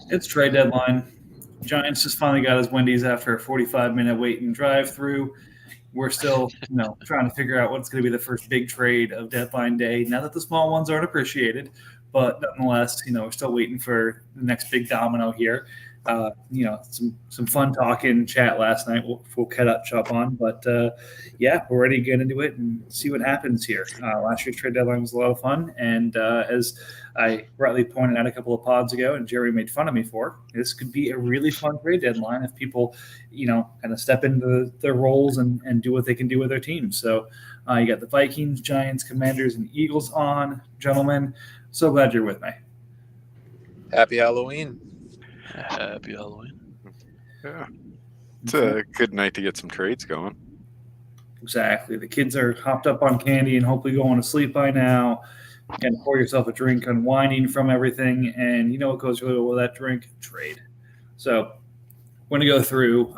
It's trade deadline. Giants just finally got his Wendy's after a 45-minute wait and drive through. We're still, trying to figure out what's going to be the first big trade of deadline day. Now that the small ones aren't appreciated, but nonetheless, we're still waiting for the next big domino here. Some fun talk in chat last night. We'll catch up on, but yeah, we're ready to get into it and see what happens here. Last year's trade deadline was a lot of fun, and as I rightly pointed out a couple of pods ago, and Jerry made fun of me for, this could be a really fun trade deadline if people, kind of step into their roles and do what they can do with their teams. So you got the Vikings, Giants, Commanders, and Eagles on, gentlemen. So glad you're with me. Happy Halloween. Happy Halloween. Yeah. It's a good night to get some trades going. Exactly. The kids are hopped up on candy and hopefully going to sleep by now. And pour yourself a drink, unwinding from everything. And you know what goes really well with that drink? Trade. So we're going to go through,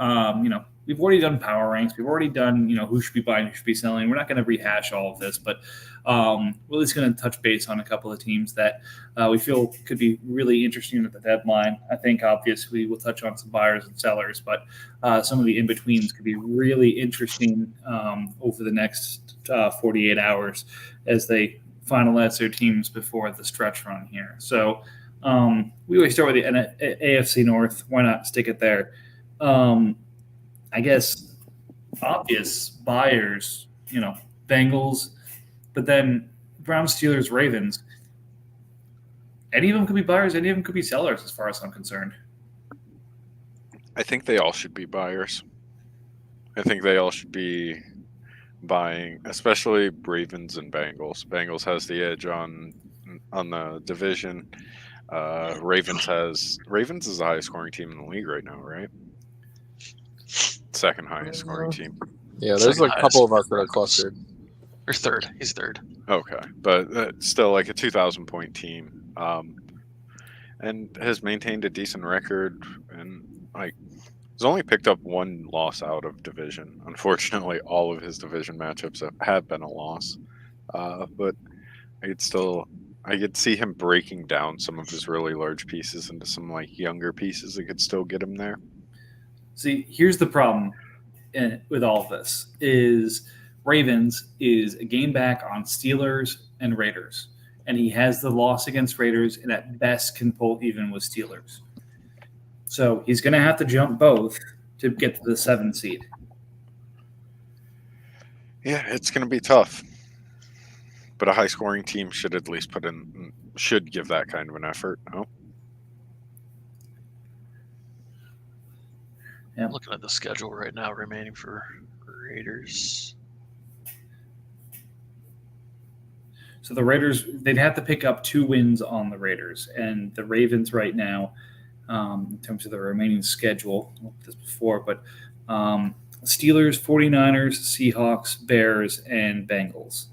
we've already done power ranks. We've already done, who should be buying, who should be selling. We're not going to rehash all of this, but we're at least going to touch base on a couple of teams that we feel could be really interesting at the deadline. I think, obviously, we'll touch on some buyers and sellers, but some of the in-betweens could be really interesting over the next 48 hours as they finalize their teams before the stretch run here. So we always start with the AFC North. Why not stick it there? I guess obvious buyers, Bengals, but then Browns, Steelers, Ravens. Any of them could be buyers. Any of them could be sellers as far as I'm concerned. I think they all should be buyers. I think they all should be buying, especially Ravens and Bengals. Bengals has the edge on the division. Ravens is the highest scoring team in the league right now, right? Second highest scoring team. Yeah, there's a couple of us that are clustered. Or third. He's third. Okay, but still like a 2,000 point team, and has maintained a decent record, and has only picked up one loss out of division. Unfortunately, all of his division matchups have been a loss, but I could see him breaking down some of his really large pieces into some younger pieces that could still get him there. See, here's the problem with all of this is Ravens is a game back on Steelers and Raiders, and he has the loss against Raiders, and at best can pull even with Steelers. So he's going to have to jump both to get to the 7 seed. Yeah, it's going to be tough, but a high-scoring team should at least should give that kind of an effort. No? Yeah. I'm looking at the schedule right now remaining for Raiders. So the Raiders, they'd have to pick up 2 wins on the Raiders. And the Ravens right now, in terms of the remaining schedule, I looked at this before, but Steelers, 49ers, Seahawks, Bears, and Bengals.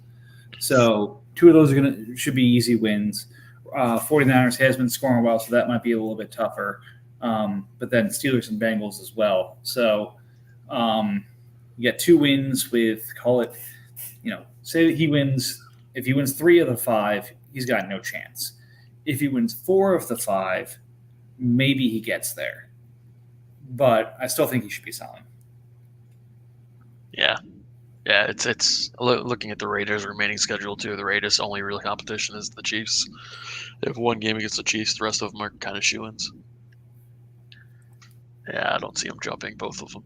So 2 of those should be easy wins. 49ers has been scoring well, so that might be a little bit tougher. But then Steelers and Bengals as well. So you get 2 wins with, call it, say that he wins. If he wins 3 of the 5, he's got no chance. If he wins 4 of the 5, maybe he gets there. But I still think he should be selling. Yeah. Yeah, it's looking at the Raiders' remaining schedule too. The Raiders' only real competition is the Chiefs. They have 1 game against the Chiefs. The rest of them are kind of shoo-ins. Yeah, I don't see them jumping both of them,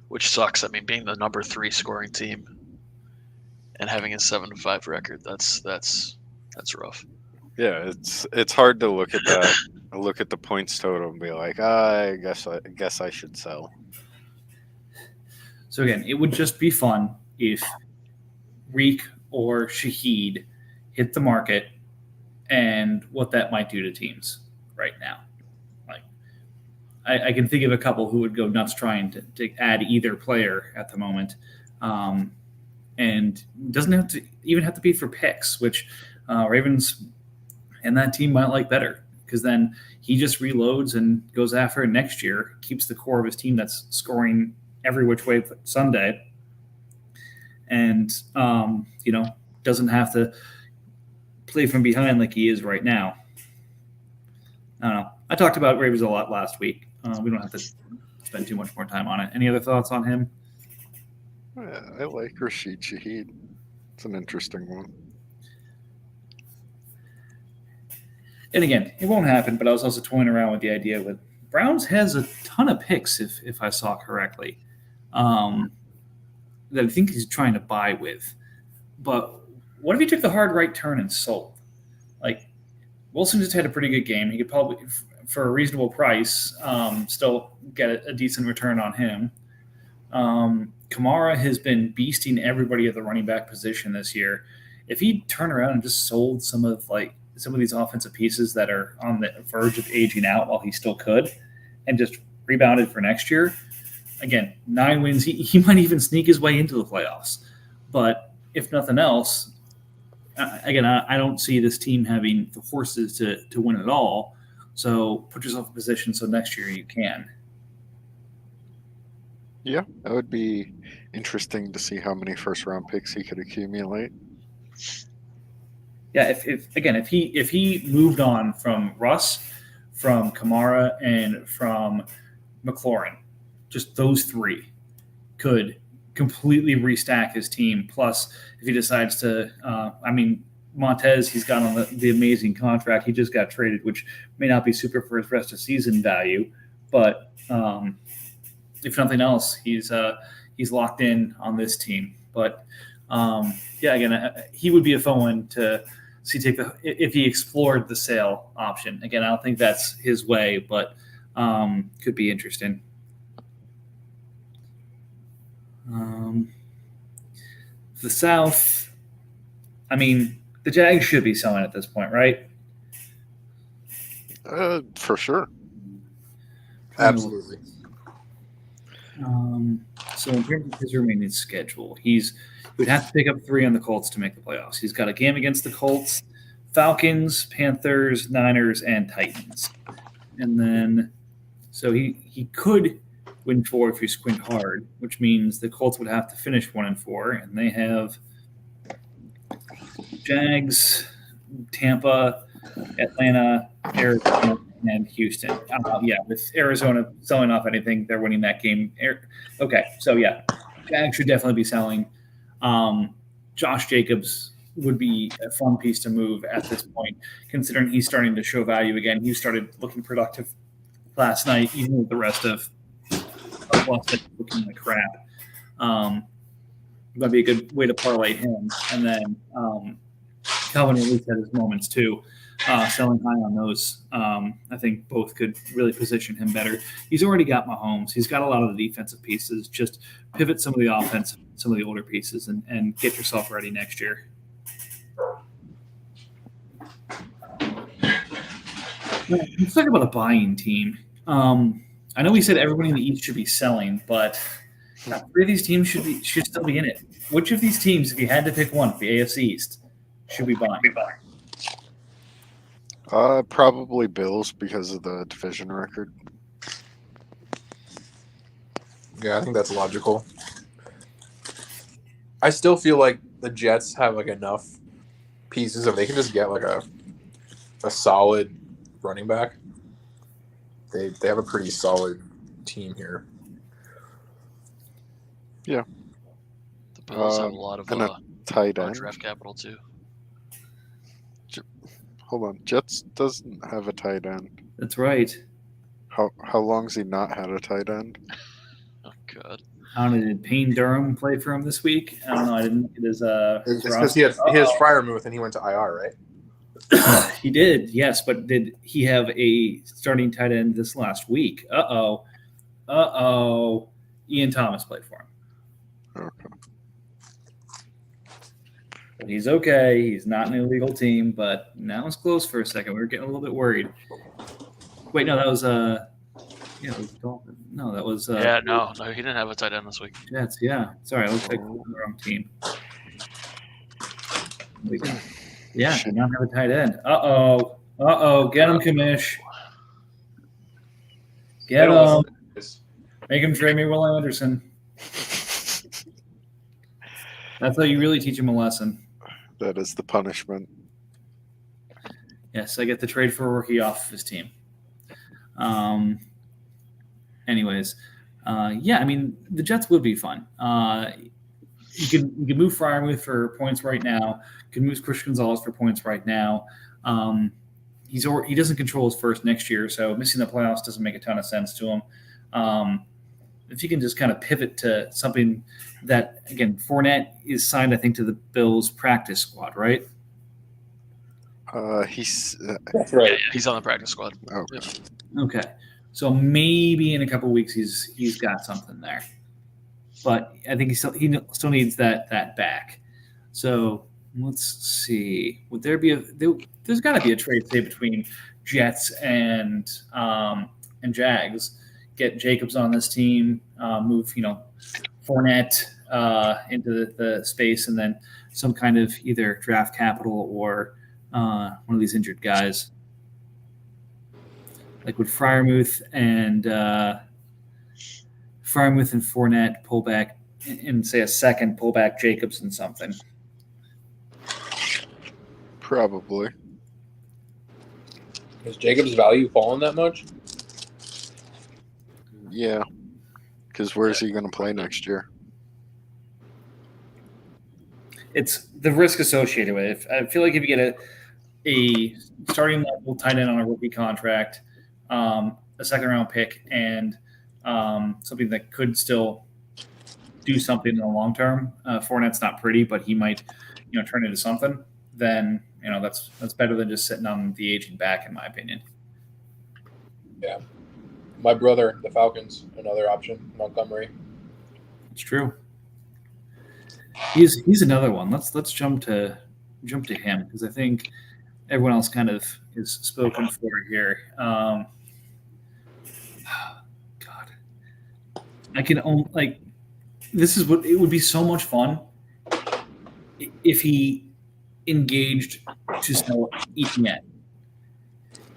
which sucks. I mean, being the number 3 scoring team and having a 7-5 record, that's rough. Yeah, it's hard to look at that, look at the points total and be like, I guess I should sell. So again, it would just be fun if Reek or Shaheed hit the market and what that might do to teams right now. I can think of a couple who would go nuts trying to add either player at the moment. And doesn't even have to be for picks, which Ravens and that team might like better, because then he just reloads and goes after it next year, keeps the core of his team that's scoring every which way Sunday, and doesn't have to play from behind like he is right now. I don't know. I talked about Ravens a lot last week. We don't have to spend too much more time on it. Any other thoughts on him? Yeah, I like Rashid Shaheed. It's an interesting one. And again, it won't happen, but I was also toying around with the idea with Browns has a ton of picks, if I saw correctly, that I think he's trying to buy with. But what if he took the hard right turn and sold? Like, Wilson just had a pretty good game. He could probably, for a reasonable price, still get a decent return on him. Kamara has been beasting everybody at the running back position this year. If he turned around and just sold some of these offensive pieces that are on the verge of aging out while he still could, and just rebounded for next year, again, 9 wins, he might even sneak his way into the playoffs. But if nothing else, again, I don't see this team having the horses to win it all. So put yourself in position so next year you can. Yeah, that would be interesting to see how many first-round picks he could accumulate. Yeah, if he moved on from Russ, from Kamara, and from McLaurin, just those 3 could completely restack his team. Plus, if he decides to, Montez, he's got on the amazing contract. He just got traded, which may not be super for his rest of season value, but if nothing else, he's locked in on this team. But he would be a fun one to see if he explored the sale option. Again, I don't think that's his way, but could be interesting. The South, the Jags should be selling at this point, right? For sure. Absolutely. So in terms of his remaining schedule, he would have to pick up 3 on the Colts to make the playoffs. He's got a game against the Colts, Falcons, Panthers, Niners, and Titans. And then, so he could win 4 if you squint hard, which means the Colts would have to finish 1-4, and they have Jags, Tampa, Atlanta, Arizona, and Houston. With Arizona selling off anything, they're winning that game. Okay, so Jags should definitely be selling. Josh Jacobs would be a fun piece to move at this point, considering he's starting to show value again. He started looking productive last night, even with the rest of Boston looking like crap. That'd be a good way to parlay him. And then Calvin at least had his moments too. Selling high on those, I think both could really position him better. He's already got Mahomes. He's got a lot of the defensive pieces. Just pivot some of the offense, some of the older pieces, and get yourself ready next year. Let's talk about a buying team. I know we said everybody in the East should be selling, but 3 of these teams should still be in it. Which of these teams, if you had to pick one for the AFC East, should be buying? Probably Bills because of the division record. Yeah, I think that's logical. I still feel like the Jets have enough pieces if they can just get a solid running back. They have a pretty solid team here. Yeah. The Bills have a lot of tight end. draft capital too. Hold on, Jets doesn't have a tight end. That's right. How long's he not had a tight end? Oh God. How did Payne Durham play for him this week? I don't know. I didn't look at his. It's because he has Freiermuth and he went to IR, right? He did, yes, but did he have a starting tight end this last week? Ian Thomas played for him. Okay. But he's okay. He's not an illegal team, but now it's close for a second. We were getting a little bit worried. Wait, no, that was it was Dolphins. No, that was No, he didn't have a tight end this week. Jets. Yeah, sorry, I looked like the wrong team. Yeah, did not have a tight end. Get him, Kamish. Get him. Make him trade me Will Anderson. That's how you really teach him a lesson. That is the punishment. Yes, I get to trade for a rookie off of his team. Anyways, yeah, I mean the Jets would be fun. You can move Fryermuth for points right now. You can move Chris Gonzalez for points right now. He doesn't control his first next year, so missing the playoffs doesn't make a ton of sense to him. If you can just kind of pivot to something that, again, Fournette is signed, I think, to the Bills practice squad, right? He's That's right. Yeah, he's on the practice squad. oh, Yep. Okay, so maybe in a couple of weeks he's got something there, but I think he still needs that back. So let's see. Would there be there's got to be a trade, say, between Jets and Jags. Get Jacobs on this team, move Fournette into the space, and then some kind of either draft capital or one of these injured guys. Like would Fryermuth and Fournette pull back in say a second, pull back Jacobs and something. probably. Is Jacobs' value fallen that much? Yeah, because where's he going to play next year? It's the risk associated with it. I feel like if you get a starting level tight end on a rookie contract, a second round pick, and something that could still do something in the long term. Fournette's not pretty, but he might turn into something. Then that's better than just sitting on the aging back, in my opinion. Yeah. My brother, the Falcons, another option. Montgomery. It's true. He's another one. Let's jump to him because I think everyone else kind of is spoken for here. God, I can only this is what it would be so much fun if he engaged to sell Etienne.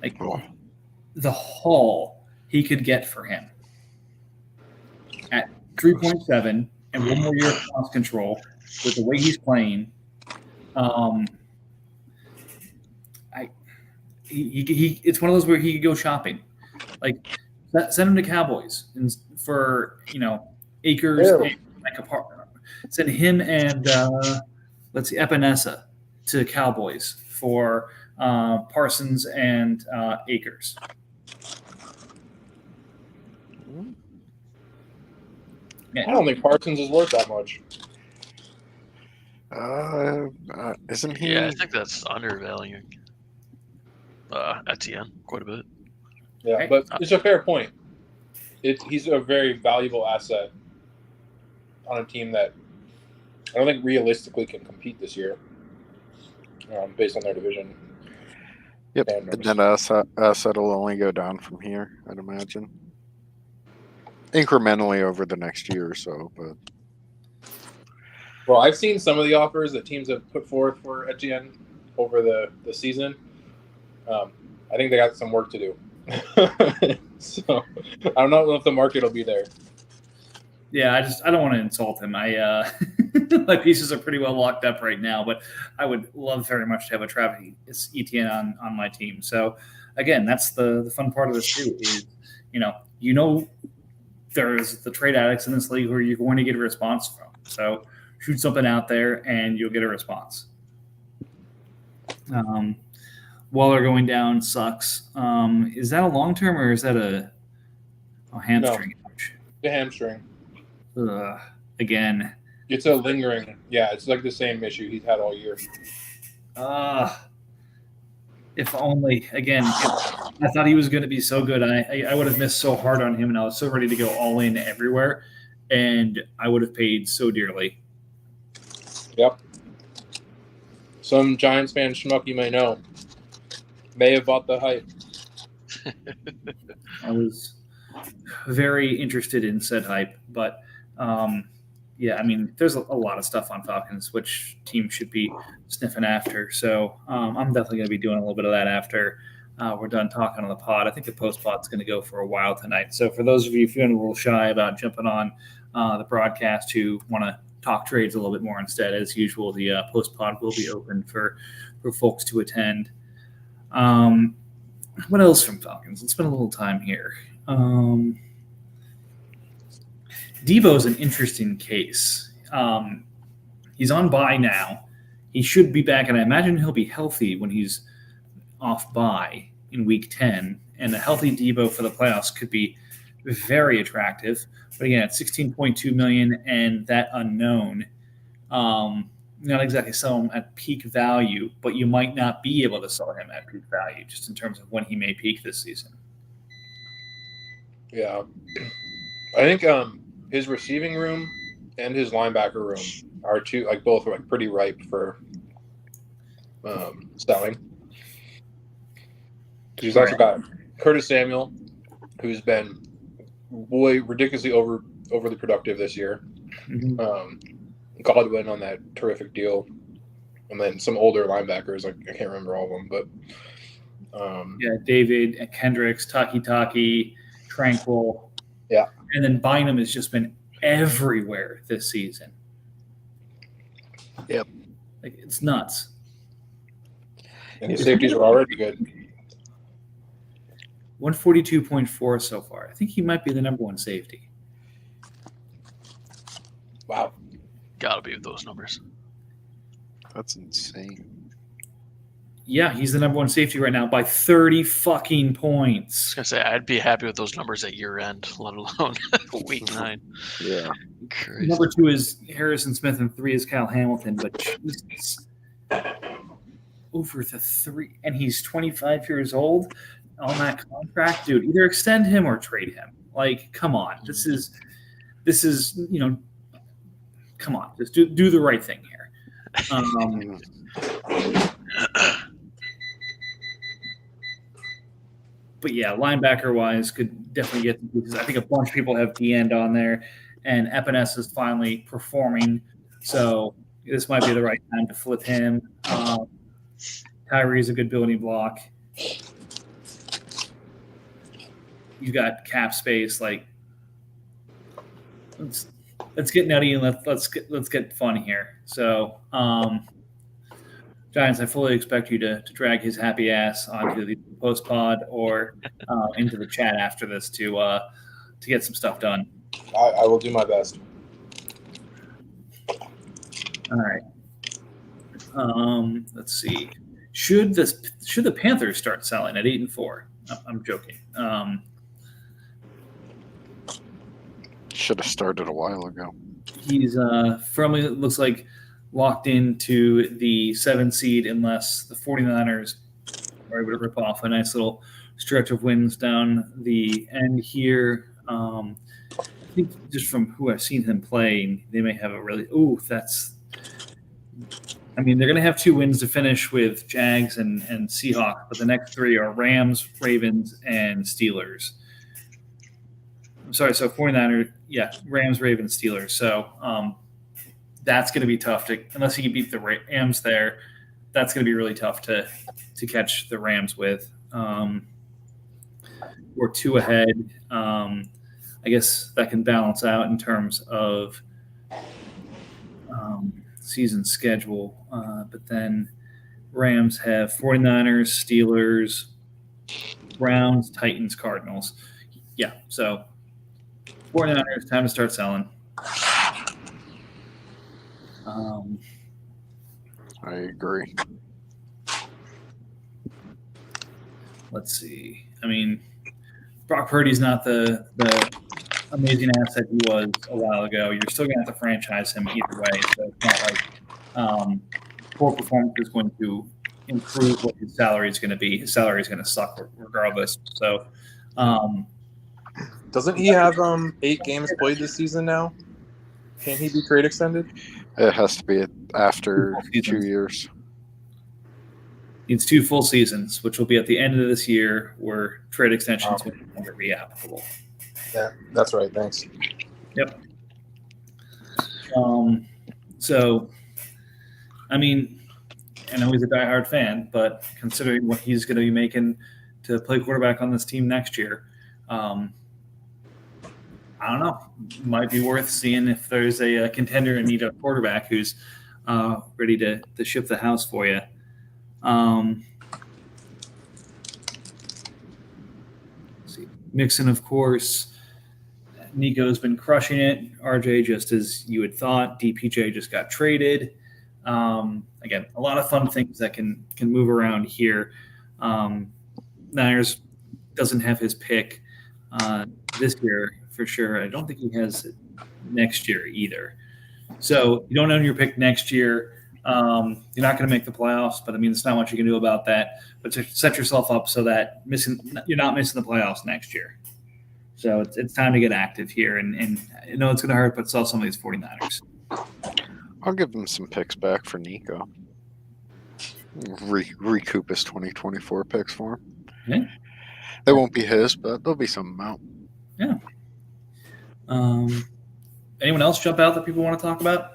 The haul he could get for him at 3.7 and one more year of cost control with the way he's playing. It's one of those where he could go shopping. Like send him to Cowboys and for Akers, and like a partner. Send him and let's see Epinesa to Cowboys for Parsons and Akers. I don't think Parsons is worth that much. Isn't he? Yeah, I think that's undervaluing Etienne quite a bit. Yeah, but it's a fair point. He's a very valuable asset on a team that I don't think realistically can compete this year, based on their division. Yep, and then asset will only go down from here, I'd imagine. Incrementally over the next year or so, but well, I've seen some of the offers that teams have put forth for Etienne over the season. I think they got some work to do. So I don't know if the market will be there. Yeah, I don't want to insult him. My pieces are pretty well locked up right now, but I would love very much to have a Travis Etienne on my team. So again, that's the fun part of this too is there's the trade addicts in this league where you're going to get a response from. So shoot something out there and you'll get a response. Waller going down sucks. Is that a long term or is that a hamstring? No, the hamstring. Again. It's a lingering. Yeah, it's like the same issue he's had all year. If only, again, I thought he was going to be so good. I would have missed so hard on him, and I was so ready to go all in everywhere, and I would have paid so dearly. Yep. Some Giants fan schmuck you may know may have bought the hype. I was very interested in said hype, but yeah, I mean, there's a lot of stuff on Falcons which teams should be sniffing after. So I'm definitely going to be doing a little bit of that after we're done talking on the pod. I think the post pod's going to go for a while tonight. So for those of you feeling a little shy about jumping on the broadcast who want to talk trades a little bit more instead, as usual, the post pod will be open for folks to attend. what else from Falcons? Let's spend a little time here. Debo's an interesting case. He's on bye now. He should be back, and I imagine he'll be healthy when he's off bye in Week 10. And a healthy Debo for the playoffs could be very attractive. But again, at $16.2 million and that unknown, not exactly sell him at peak value, but you might not be able to sell him at peak value just in terms of when he may peak this season. Yeah. I think his receiving room and his linebacker room are both pretty ripe for selling. He's also got Curtis Samuel, who's been ridiculously overly productive this year. Mm-hmm. Godwin on that terrific deal, and then some older linebackers. I can't remember all of them, but David Kendricks, Taki, Tranquil, and then Bynum has just been everywhere this season. Yep, it's nuts. And his safeties are already good. 142.4 so far. I think he might be the number one safety. Wow. Gotta be with those numbers. That's insane. Yeah, he's the number one safety right now by 30 fucking points. I was gonna say I'd be happy with those numbers at year end, let alone week 9. Yeah. Crazy. Number 2 is Harrison Smith and 3 is Kyle Hamilton, but Jesus. Over the 3, and he's 25 years old on that contract, dude. Either extend him or trade him. Like, come on. This is come on. Just do the right thing here. But yeah, linebacker wise, could definitely get because I think a bunch of people have the end on there, and Epinesa is finally performing, so this might be the right time to flip him. Tyree's a good building block. You got cap space. Like, let's get nutty and let's get fun here. So, Giants, I fully expect you to drag his happy ass onto the post pod or into the chat after this to get some stuff done. I will do my best. All right. Let's see. Should the Panthers start selling at 8-4? I'm joking. Should have started a while ago. He's firmly, it looks like, locked into the 7 seed unless the 49ers are able to rip off a nice little stretch of wins down the end here. I think just from who I've seen him play, they may have a really they're going to have 2 wins to finish with Jags and Seahawks, but the next 3 are Rams, Ravens, and Steelers. I'm sorry, so 49ers, Rams, Ravens, Steelers. So that's going to be tough unless he can beat the Rams there. That's going to be really tough to catch the Rams with. We're 2 ahead. I guess that can balance out in terms of season schedule. But then Rams have 49ers, Steelers, Browns, Titans, Cardinals. Yeah, so 49ers, time to start selling. I agree. Let's see. I mean, Brock Purdy's not the amazing asset he was a while ago. You're still going to have to franchise him either way. So it's not like poor performance is going to improve what his salary is going to be. His salary is going to suck regardless. So, doesn't he have 8 games played this season now? Can't he be trade extended? It has to be after 2 years. Needs 2 full seasons, which will be at the end of this year, where trade extensions will no longer be applicable. Yeah, that's right. Thanks. Yep. So, I mean, I know he's a diehard fan, but considering what he's going to be making to play quarterback on this team next year, I don't know. Might be worth seeing if there's a contender in need of a quarterback who's ready to ship the house for you. Mixon, of course. Nico's been crushing it. RJ, just as you had thought. DPJ just got traded. Again, a lot of fun things that can move around here. Niners doesn't have his pick this year for sure. I don't think he has it next year either. So you don't own your pick next year. You're not going to make the playoffs, but I mean, there's not much you can do about that. But to set yourself up so that you're not missing the playoffs next year. So it's time to get active here. And I know it's going to hurt, but sell some of these 49ers. I'll give them some picks back for Nico. Recoup his 2024 picks for him. Yeah. They won't be his, but there'll be some amount. Yeah. Anyone else jump out that people want to talk about?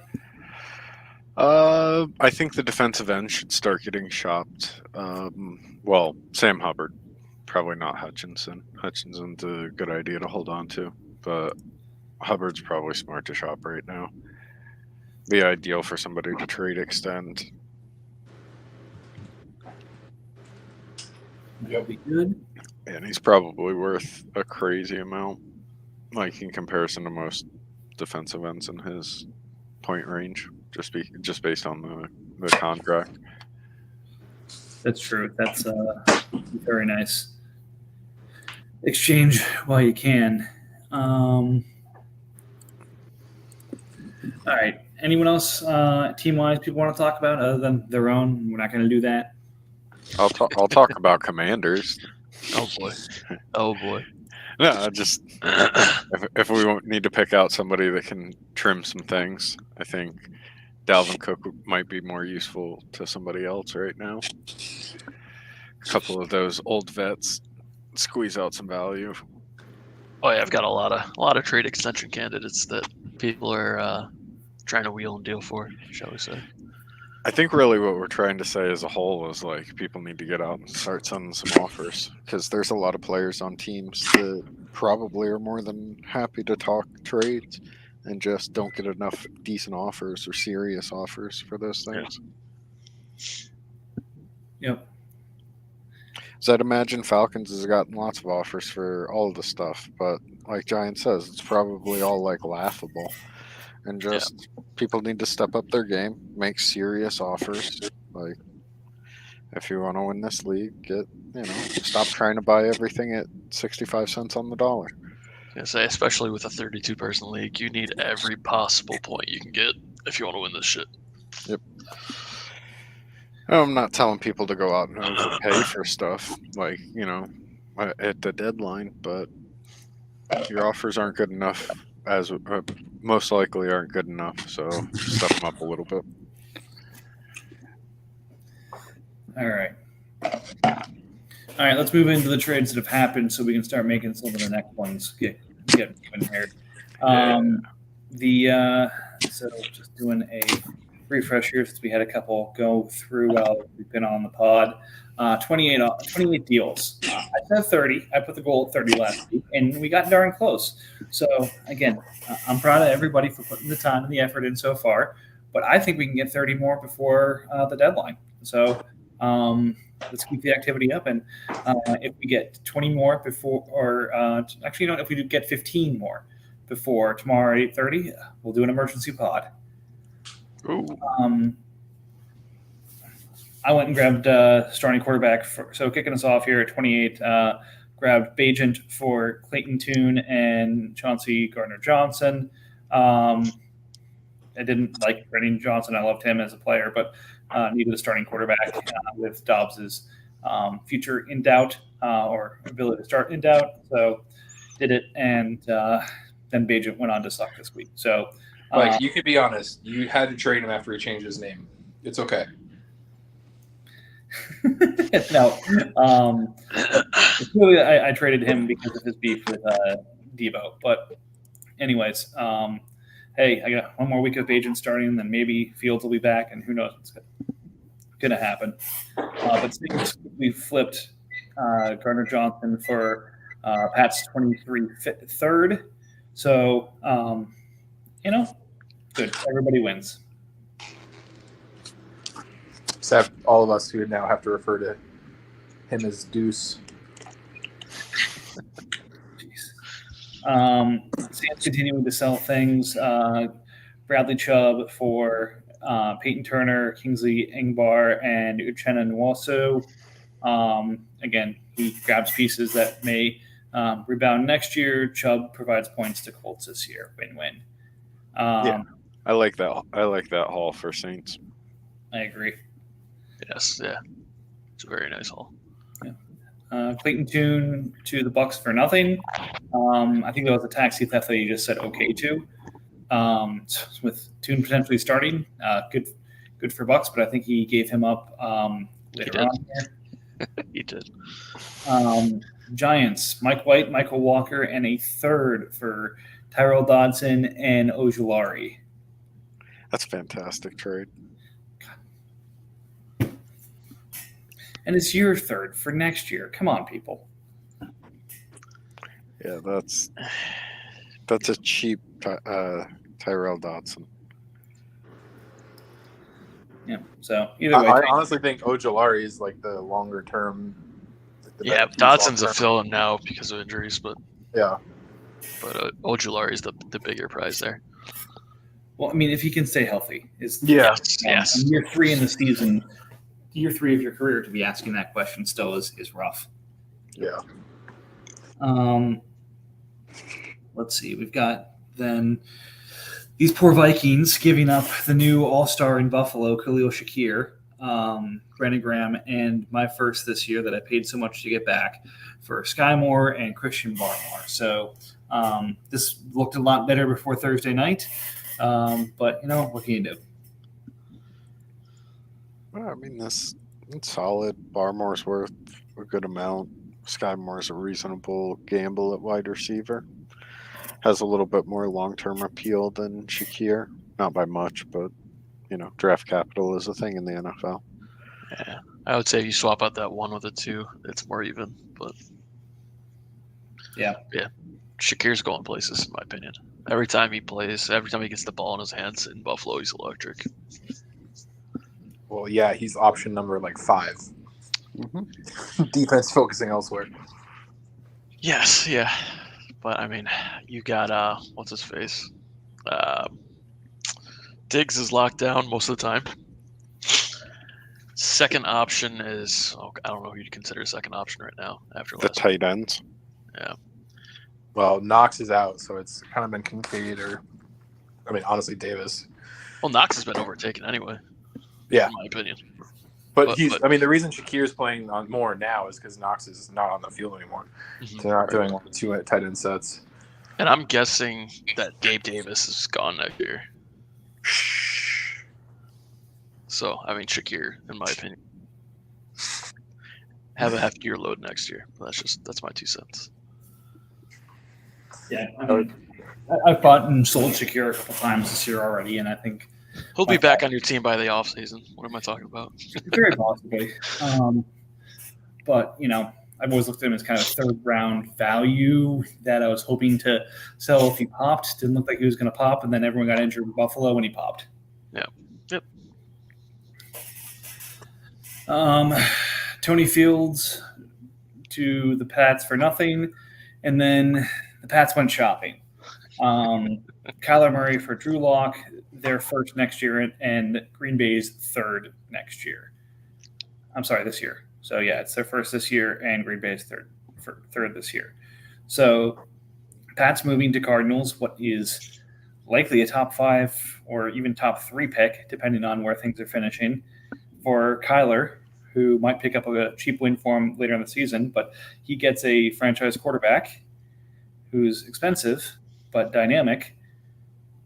I think the defensive end should start getting shopped. Well, Sam Hubbard, probably not Hutchinson. Hutchinson's a good idea to hold on to, but Hubbard's probably smart to shop right now. Be ideal for somebody to trade extend. That'll be good. And he's probably worth a crazy amount, like in comparison to most defensive ends in his point range, just based on the contract. That's true. That's very nice. Exchange while you can. All right. Anyone else team-wise people want to talk about other than their own? We're not going to do that. I'll talk about Commanders. Oh boy. Oh boy. No, just if we won't need to pick out somebody that can trim some things, I think Dalvin Cook might be more useful to somebody else right now. A couple of those old vets squeeze out some value. Oh yeah, I've got a lot of trade extension candidates that people are trying to wheel and deal for, shall we say. I think really what we're trying to say as a whole is like people need to get out and start sending some offers, because there's a lot of players on teams that probably are more than happy to talk trades and just don't get enough decent offers or serious offers for those things. Yep. So I'd imagine Falcons has gotten lots of offers for all of the stuff, but like Giant says, it's probably all like laughable. And just people need to step up their game, make serious offers. Like, if you want to win this league, stop trying to buy everything at 65 cents on the dollar. I say, especially with a 32-person league, you need every possible point you can get if you want to win this shit. Yep. I'm not telling people to go out and overpay for stuff, like, at the deadline, but your offers aren't good enough, most likely aren't good enough, so step them up a little bit. All right. Let's move into the trades that have happened so we can start making some of the next ones get moving here. So just doing a refresh here since we had a couple go through while we've been on the pod. 28 deals. I said 30. I put the goal at 30 last week, and we got darn close. So, again, I'm proud of everybody for putting the time and the effort in so far, but I think we can get 30 more before the deadline. So let's keep the activity up, and if we get 20 more before, if we do get 15 more before tomorrow at 8:30, we'll do an emergency pod. Ooh. I went and grabbed starting quarterback. So kicking us off here at 28, grabbed Bajent for Clayton Tune and Chauncey Gardner-Johnson. I didn't like Brennan Johnson. I loved him as a player, but needed a starting quarterback with Dobbs's future in doubt or ability to start in doubt. So did it, and then Bajent went on to suck this week. So, Mike, you could be honest. You had to trade him after he changed his name. It's okay. No. Clearly I traded him because of his beef with Debo. But anyways, hey, I got one more week of Bajent starting, and then maybe Fields will be back, and who knows what's going to happen. But we flipped Gardner Johnson for Pat's 23 third. So, good. Everybody wins. Except all of us who now have to refer to him as Deuce. Sam's continuing to sell things. Bradley Chubb for Peyton Turner, Kingsley Engbar, and Uchenna Nwosu. Again, he grabs pieces that may rebound next year. Chubb provides points to Colts this year. Win-win. Yeah. I like that haul for Saints. I agree. Yes, yeah. It's a very nice haul. Clayton Tune to the Bucks for nothing. I think that was a taxi theft that you just said okay to. With Tune potentially starting, good for Bucks, but I think he gave him up later on here. He did. Giants, Mike White, Michael Walker, and a third for Tyrell Dodson and Ojulari. That's a fantastic trade. And it's your third for next year. Come on, people. Yeah, that's a cheap Tyrell Dodson. Yeah. So either way, I honestly think Ojulari is like the longer term. Yeah, Dodson's a fill-in now because of injuries, but yeah. But Ojulari is the bigger prize there. well, I mean, if he can stay healthy, Yes. and year 3 in the season, year 3 of your career to be asking that question still is rough. Yeah. Let's see. We've got then these poor Vikings giving up the new all-star in Buffalo, Khalil Shakir, Brandon Graham, and my first this year that I paid so much to get back for Sky Moore and Christian Barmore. So this looked a lot better before Thursday night, but what can you do? Well, I mean, it's solid. Barmore's worth a good amount. Sky Moore's a reasonable gamble at wide receiver. Has a little bit more long-term appeal than Shakir. Not by much, but, draft capital is a thing in the NFL. Yeah, I would say if you swap out that 1 with a 2, it's more even. But Yeah. Shakir's going places, in my opinion. Every time he plays, every time he gets the ball in his hands in Buffalo, he's electric. Well, yeah, he's option number 5. Mm-hmm. Defense focusing elsewhere. Yes, yeah. But, I mean, you got, what's his face? Diggs is locked down most of the time. Second option is, I don't know who you'd consider a second option right now after The last tight ends. Yeah. Well, Knox is out, so it's kind of been Kincaid honestly, Davis. Well, Knox has been overtaken anyway. Yeah. In my opinion. But the reason Shakir's playing on more now is because Knox is not on the field anymore. Mhm. So they're not doing 2 tight end sets. And I'm guessing that Gabe Davis is gone next year. So, I mean, Shakir, in my opinion, have a heftier load next year. That's my 2 cents. Yeah. I've bought and sold Shakir a couple times this year already, and I think He'll be back on your team by the offseason. What am I talking about? very possibly. But, I've always looked at him as kind of third-round value that I was hoping to sell if he popped. Didn't look like he was going to pop, and then everyone got injured in Buffalo when he popped. Yeah. Yep. Tony Fields to the Pats for nothing, and then the Pats went shopping. Kyler Murray for Drew Lock, their first next year, and Green Bay's third next year. I'm sorry, this year. So, yeah, it's their first this year, and Green Bay's third this year. So, Pats moving to Cardinals, what is likely a top 5 or even top 3 pick, depending on where things are finishing, for Kyler, who might pick up a cheap win for him later in the season, but he gets a franchise quarterback who's expensive but dynamic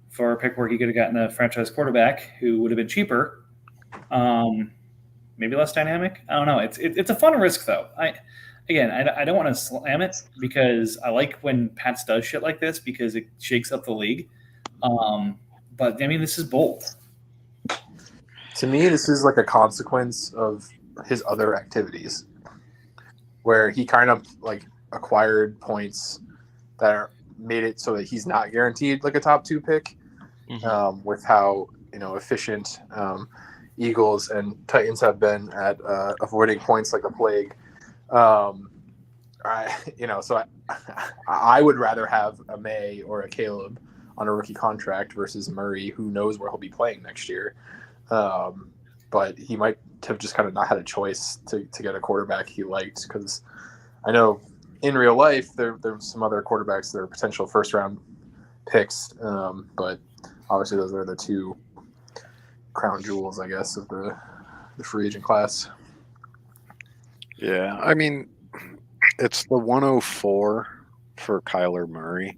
for a pick where he could have gotten a franchise quarterback who would have been cheaper, maybe less dynamic. I don't know. It's a fun risk, though. I don't want to slam it because I like when Pats does shit like this because it shakes up the league. But, I mean, this is bold. To me, this is like a consequence of his other activities where he kind of acquired points that made it so that he's not guaranteed a top 2 pick. Mm-hmm. With how efficient Eagles and Titans have been at avoiding points like a plague. I I would rather have a May or a Caleb on a rookie contract versus Murray, who knows where he'll be playing next year. But he might have just kind of not had a choice to get a quarterback he liked, because I know in real life there's some other quarterbacks that are potential first round picks, but obviously those are the two crown jewels, I guess, of the free agent class. Yeah, I mean, it's the 104 for Kyler Murray,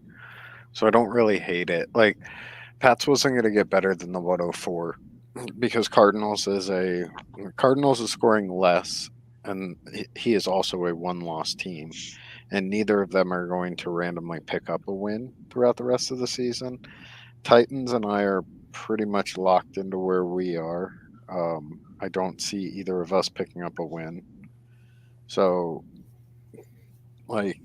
so I don't really hate it. Like, Pats wasn't going to get better than the 104 because Cardinals is scoring less, and he is also a one-loss team, and neither of them are going to randomly pick up a win throughout the rest of the season. Titans and I are pretty much locked into where we are. I don't see either of us picking up a win. So, like,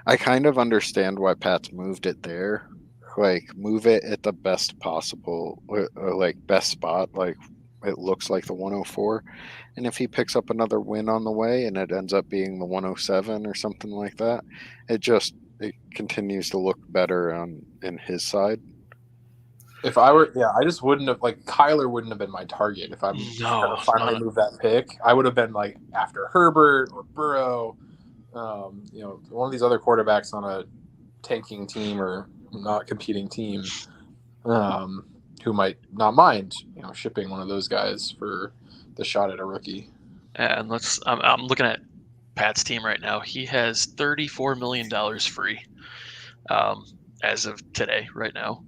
I kind of understand why Pat's moved it there. Like, move it at the best possible, best spot. Like, it looks like the 104. And if he picks up another win on the way and it ends up being the 107 or something like that, it continues to look better in his side. If I were, I just wouldn't have, like, Kyler wouldn't have been my target if I'm going to finally move that pick. I would have been, like, after Herbert or Burrow, one of these other quarterbacks on a tanking team or not competing team, who might not mind, shipping one of those guys for the shot at a rookie. And I'm looking at Pat's team right now. He has $34 million free as of today, right now.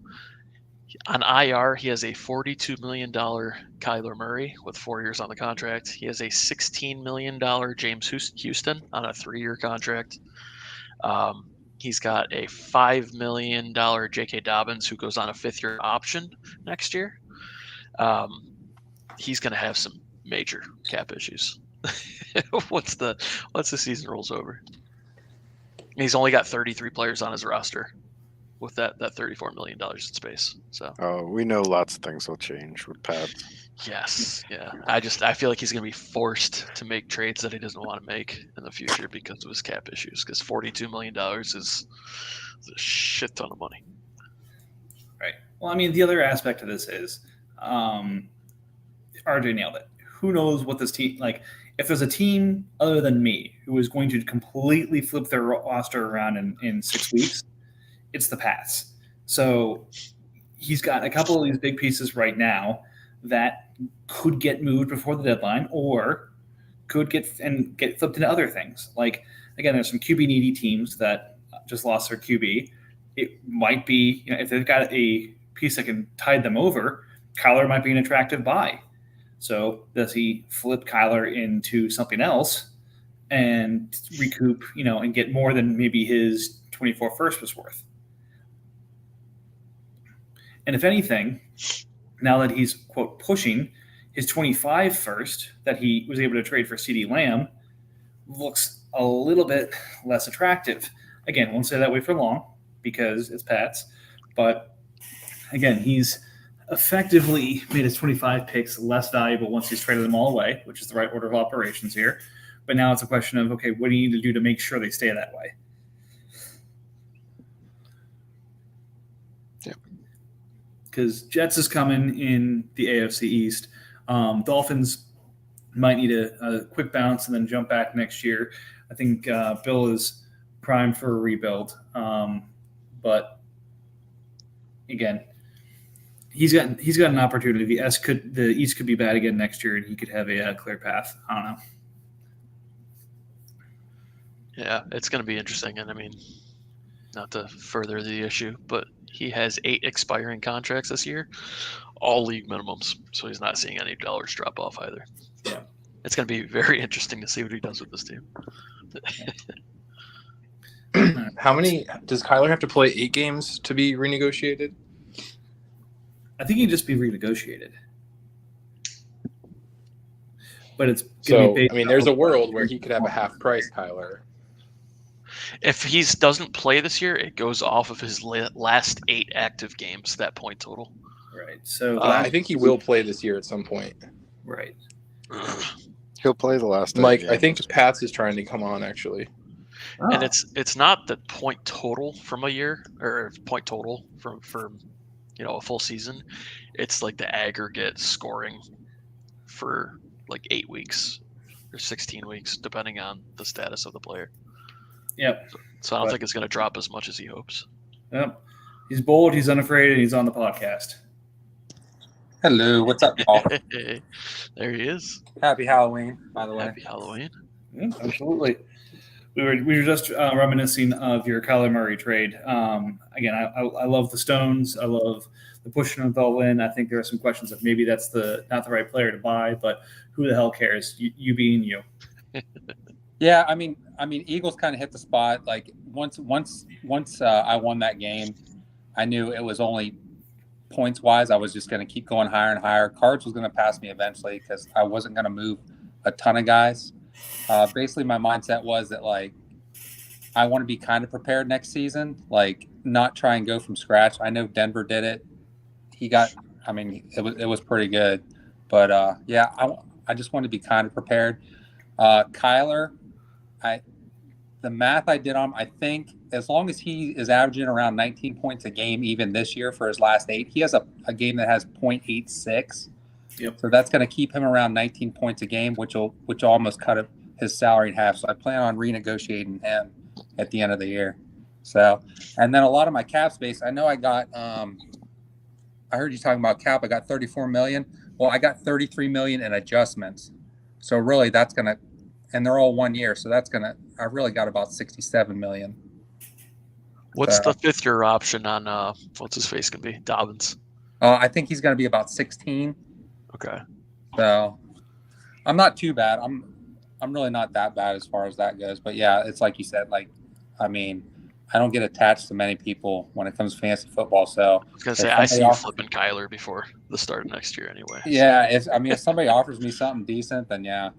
On IR, he has a $42 million Kyler Murray with 4 years on the contract. He has a $16 million James Houston on a 3-year contract. He's got a $5 million J.K. Dobbins who goes on a 5th-year option next year. He's going to have some major cap issues once the season rolls over. He's only got 33 players on his roster with that $34 million in space. So we know lots of things will change with Pat. Yes, yeah. I feel like he's going to be forced to make trades that he doesn't want to make in the future because of his cap issues. Because $42 million is a shit ton of money. Right. Well, I mean, the other aspect of this is, RJ nailed it. Who knows what this team, like, if there's a team other than me who is going to completely flip their roster around in 6 weeks, it's the Pats. So he's got a couple of these big pieces right now that could get moved before the deadline or could get flipped into other things. Like, again, there's some QB needy teams that just lost their QB. It might be, if they've got a piece that can tide them over, Kyler might be an attractive buy. So does he flip Kyler into something else and recoup, and get more than maybe his 24 first was worth? And if anything, now that he's, quote, pushing his 25 first that he was able to trade for CeeDee Lamb, looks a little bit less attractive. Again, won't say that way for long because it's Pats. But again, he's effectively made his 25 picks less valuable once he's traded them all away, which is the right order of operations here. But now it's a question of, okay, what do you need to do to make sure they stay that way? Yeah. Because Jets is coming in the AFC East. Dolphins might need a quick bounce and then jump back next year. I think Bill is primed for a rebuild. But again, he's got an opportunity. The East could be bad again next year, and he could have a clear path. I don't know. Yeah, it's going to be interesting. And I mean, not to further the issue, but he has 8 expiring contracts this year, all league minimums. So he's not seeing any dollars drop off either. Yeah. It's going to be very interesting to see what he does with this team. How many does Kyler have to play? 8 games to be renegotiated? I think he'd just be renegotiated. But it's so. I mean, there's a world where he could have a half price Kyler. If he doesn't play this year, it goes off of his last 8 active games, that point total. Right. So I think he will play this year at some point. Right. He'll play the last. Mike, I think Pats is trying to come on, actually. And Oh, it's not the point total from a year or point total from a full season. It's like the aggregate scoring for like 8 weeks or 16 weeks, depending on the status of the player. yep. So I don't But- think it's going to drop as much as he hopes. Yep. He's bold. He's unafraid, and he's on the podcast. Hello, what's up, y'all? There he is. Happy Halloween, by the way. Happy Halloween. Yeah, absolutely. We were just reminiscing of your Kyler Murray trade. Again, I love the Stones. I love the pushing of all in. I think there are some questions of maybe that's not the right player to buy, but who the hell cares? You being you. Yeah, I mean, Eagles kind of hit the spot. Like once I won that game, I knew it was only points wise. I was just going to keep going higher and higher. Cards was going to pass me eventually because I wasn't going to move a ton of guys. Basically, my mindset was that like I want to be kind of prepared next season, like not try and go from scratch. I know Denver did it. It was pretty good, but I just want to be kind of prepared. Kyler, the math I did on him, I think as long as he is averaging around 19 points a game, even this year for his last 8, he has a game that has 0.86. Yep. So that's going to keep him around 19 points a game, which will almost cut his salary in half. So I plan on renegotiating him at the end of the year. So, and then a lot of my cap space, I know I got, I heard you talking about cap. I got 34 million. Well, I got 33 million in adjustments. So really that's going to, and they're all 1 year. So I really got about 67 million. What's the 5th year option on what's his face going to be? Dobbins. I think he's going to be about 16. Okay. So I'm not too bad. I'm really not that bad as far as that goes. But yeah, it's like you said, like, I mean, I don't get attached to many people when it comes to fantasy football. So I was going to say, I see you flipping Kyler before the start of next year anyway. Yeah. If somebody offers me something decent, then yeah,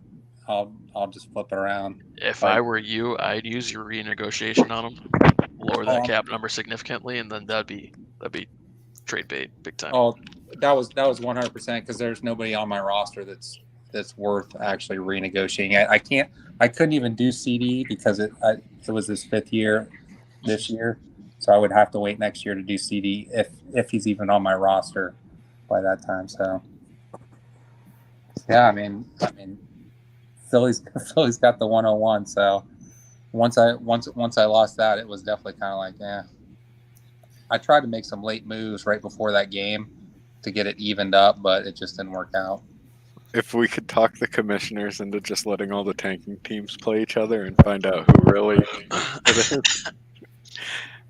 I'll just flip it around. If I were you, I'd use your renegotiation on him, lower that cap number significantly, and then that'd be trade bait big time. Oh, that was 100% because there's nobody on my roster that's worth actually renegotiating. I couldn't even do CD because it was his 5th year this year, so I would have to wait next year to do CD if he's even on my roster by that time. So yeah, I mean Philly's got the 101. So once I lost that, it was definitely kind of like, yeah. I tried to make some late moves right before that game to get it evened up, but it just didn't work out. If we could talk the commissioners into just letting all the tanking teams play each other and find out who really it is.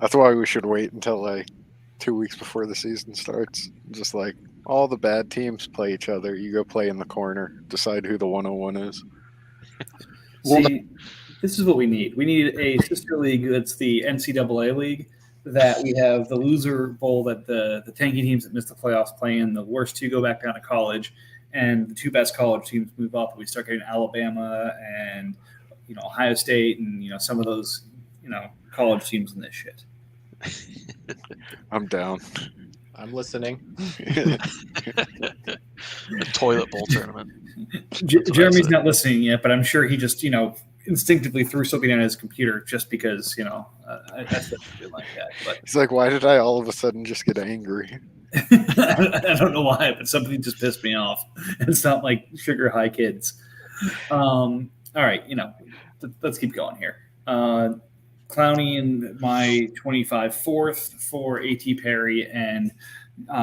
That's why we should wait until like 2 weeks before the season starts. Just like all the bad teams play each other. You go play in the corner, decide who the 101 is. See, this is what we need. We need a sister league that's the NCAA league, that we have the loser bowl that the tanking teams that miss the playoffs play in. The worst 2 go back down to college, and the 2 best college teams move up. We start getting Alabama and Ohio State and some of those college teams in this shit. I'm down. I'm listening. A toilet bowl tournament. Jeremy's not listening yet, but I'm sure he just instinctively threw something on his computer just because that's like that. But He's like, why did I all of a sudden just get angry? I don't know why, but something just pissed me off. It's not like sugar high kids. All right, let's keep going here. Clowney in my 25 4th for A.T. Perry and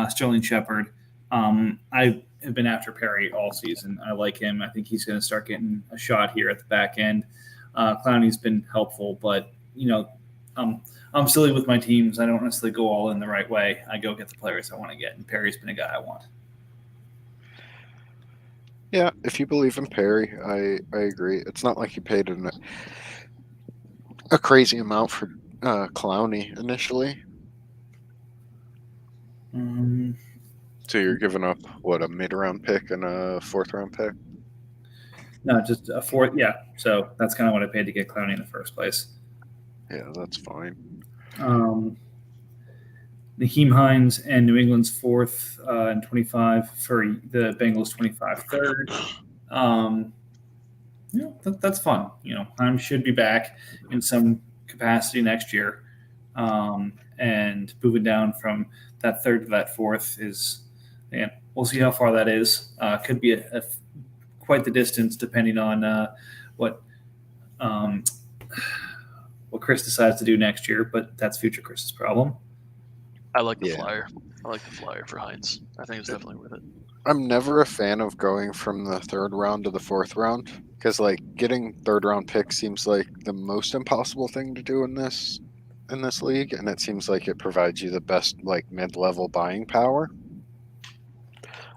Sterling Shepard. I have been after Perry all season. I like him. I think he's going to start getting a shot here at the back end. Clowney's been helpful, but I'm silly with my teams. I don't necessarily go all in the right way. I go get the players I want to get, and Perry's been a guy I want. Yeah, if you believe in Perry, I agree. It's not like you paid a crazy amount for Clowney initially. So you're giving up, a mid-round pick and a 4th-round pick? No, just a 4th. Yeah, so that's kind of what I paid to get Clowney in the first place. Yeah, that's fine. Naheem Hines and New England's 4th and 25 for the Bengals 25 3rd. That's fun. Hines should be back in some capacity next year. And moving down from that third to that fourth is, man, we'll see how far that is. Could be quite the distance depending on what Chris decides to do next year, but that's future Chris's problem. I like the Yeah. flyer. I like the flyer for Hines. I think it's definitely worth it. I'm never a fan of going from the third round to the fourth round because like getting third round picks seems like the most impossible thing to do in this league, and it seems like it provides you the best like mid-level buying power.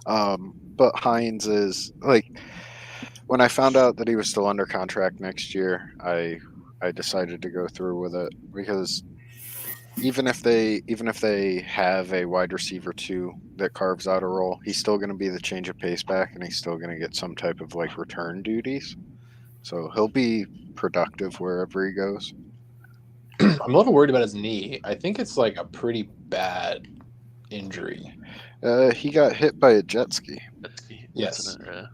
But Hines is like, when I found out that he was still under contract next year, I decided to go through with it because even if they have a wide receiver 2 that carves out a role, he's still going to be the change of pace back, and he's still going to get some type of like return duties. So he'll be productive wherever he goes. I'm a little worried about his knee. I think it's like a pretty bad injury. He got hit by a jet ski. Yes. Incident, yeah.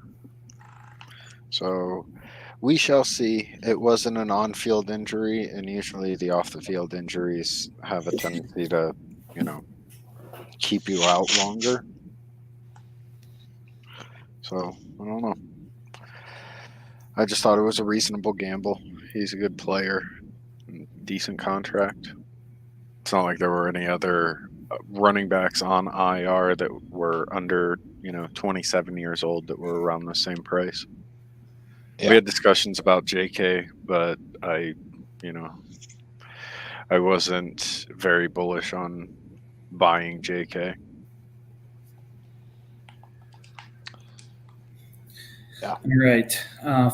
So we shall see. It wasn't an on-field injury, and usually the off-the-field injuries have a tendency to, keep you out longer. So I don't know. I just thought it was a reasonable gamble. He's a good player, decent contract. It's not like there were any other running backs on IR that were under, 27 years old that were around the same price. Yeah. We had discussions about JK, but I wasn't very bullish on buying JK. You're right.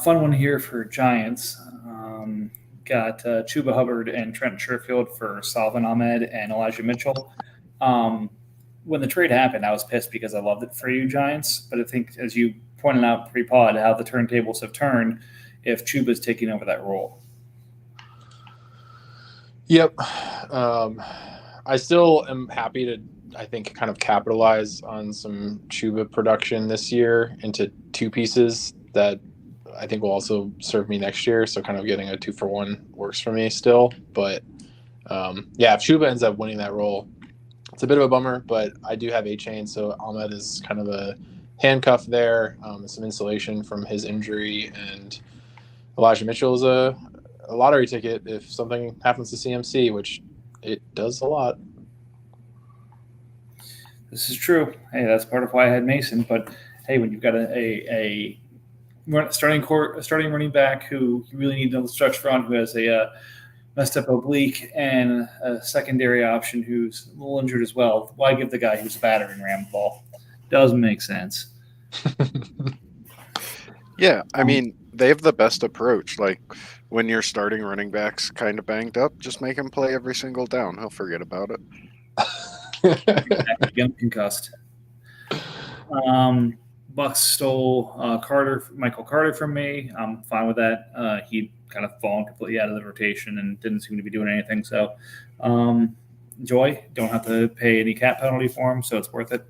Fun one here for Giants. Got Chuba Hubbard and Trent Sherfield for Salvin Ahmed and Elijah Mitchell. When the trade happened, I was pissed because I loved it for you, Giants. But I think, as you pointed out pre-pod, how the turntables have turned if Chuba's taking over that role. Yep. I still am happy to, I think, kind of capitalize on some Chuba production this year into 2 pieces that I think will also serve me next year. So kind of getting a 2-for-1 works for me still. But if Chuba ends up winning that role, it's a bit of a bummer, but I do have A-Chain. So Ahmed is kind of a handcuff there, some insulation from his injury, and Elijah Mitchell is a lottery ticket if something happens to CMC, which it does a lot. This is true. Hey, that's part of why I had Mason. But hey, when you've got a starting running back who you really need to stretch on, who has a messed up oblique, and a secondary option who's a little injured as well, why give the guy who's a battering ram the ball? Doesn't make sense. Yeah, I mean, they have the best approach. Like, when your starting running back's kind of banged up, just make him play every single down. He'll forget about it. Again, concussed. Bucks stole Michael Carter from me. I'm fine with that. He kind of fallen completely out of the rotation and didn't seem to be doing anything. So, Joy, don't have to pay any cap penalty for him, so it's worth it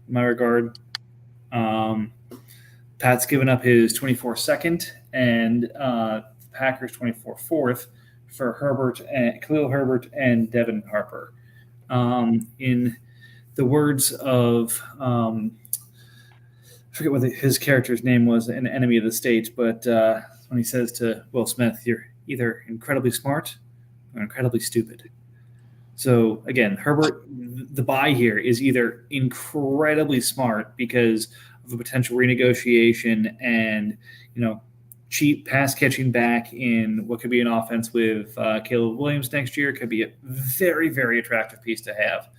in my regard. Pat's given up his 24 second and Packers 24 fourth for Khalil Herbert and Devin Harper. In the words of I forget what his character's name was, an enemy of the state, but when he says to Will Smith, "You're either incredibly smart or incredibly stupid." So again, Herbert, the buy here is either incredibly smart because of a potential renegotiation and cheap pass catching back in what could be an offense with Caleb Williams next year. Could be a very, very attractive piece to have.